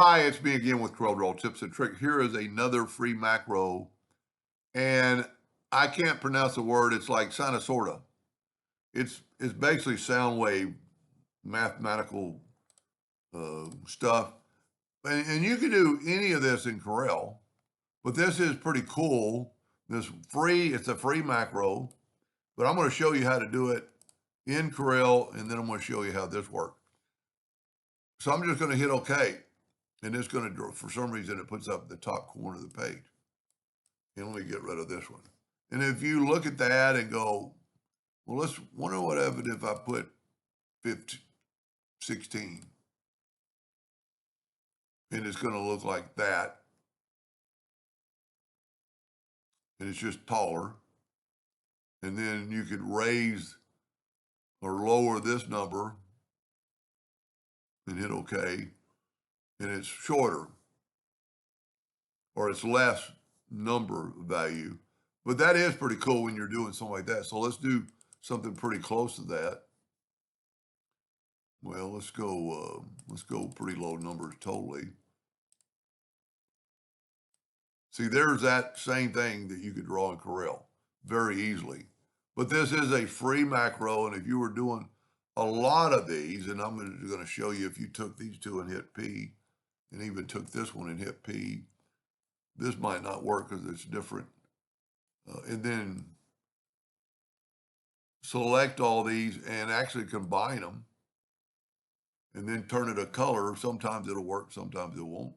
Hi, it's me again with Corel Tips and Trick. Here is another free macro, and I can't pronounce the word. It's like sinusorta. It's basically sound wave mathematical stuff, and you can do any of this in Corel, but this is pretty cool. It's a free macro, but I'm going to show you how to do it in Corel, and then I'm going to show you how this works. So I'm just going to hit OK, and it's going to, for some reason, it puts up the top corner of the page. And let me get rid of this one. And if you look at that and go, well, let's wonder what happens if I put 15, 16. And it's going to look like that. And it's just taller. And then you could raise or lower this number and hit OK. And it's shorter or it's less number value. But that is pretty cool when you're doing something like that. So let's do something pretty close to that. Well, let's go pretty low numbers totally. See, there's that same thing that you could draw in Corel very easily. But this is a free macro, and if you were doing a lot of these, and I'm going to show you if you took these two and hit P, and even took this one and hit P, this might not work because it's different. And then select all these and actually combine them, and then turn it a color. Sometimes it'll work, sometimes it won't.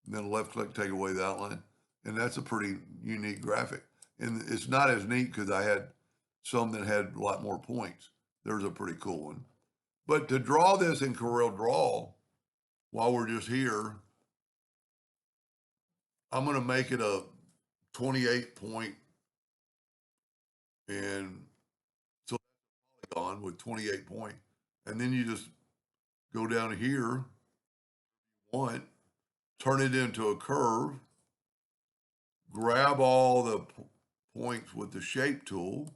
And then left click, take away the outline. And that's a pretty unique graphic. And it's not as neat because I had some that had a lot more points. There's a pretty cool one. But to draw this in Corel Draw, while we're just here, I'm going to make it a 28 point. And so polygon with 28 point. And then you just go down here, turn it into a curve, grab all the points with the shape tool,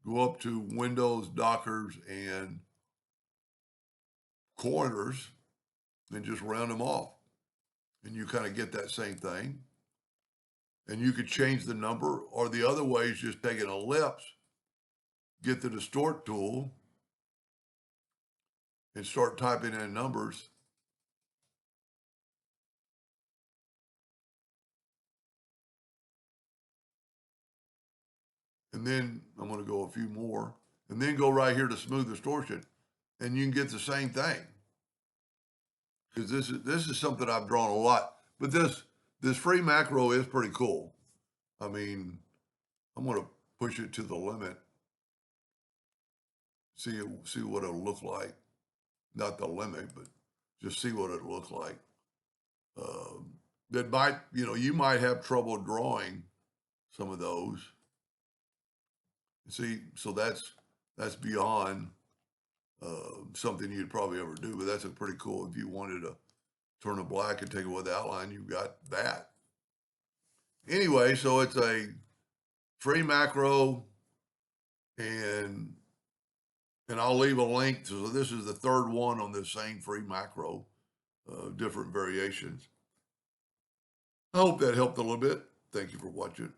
go up to windows, dockers, and corners, and just round them off. And you kind of get that same thing. And you could change the number, or the other way is just take an ellipse, get the distort tool, and start typing in numbers. And then I'm going to go a few more, and then go right here to smooth distortion, and you can get the same thing. Because this is something I've drawn a lot, but this free macro is pretty cool. I mean, I'm going to push it to the limit. See what it'll look like. Not the limit, but just see what it'll look like. That might, you might have trouble drawing some of those. See, so that's beyond something you'd probably ever do, but that's a pretty cool. If you wanted to turn it black and take away the outline, you've got that. Anyway, so it's a free macro, and I'll leave a link. So this is the third one on this same free macro, different variations. I hope that helped a little bit. Thank you for watching.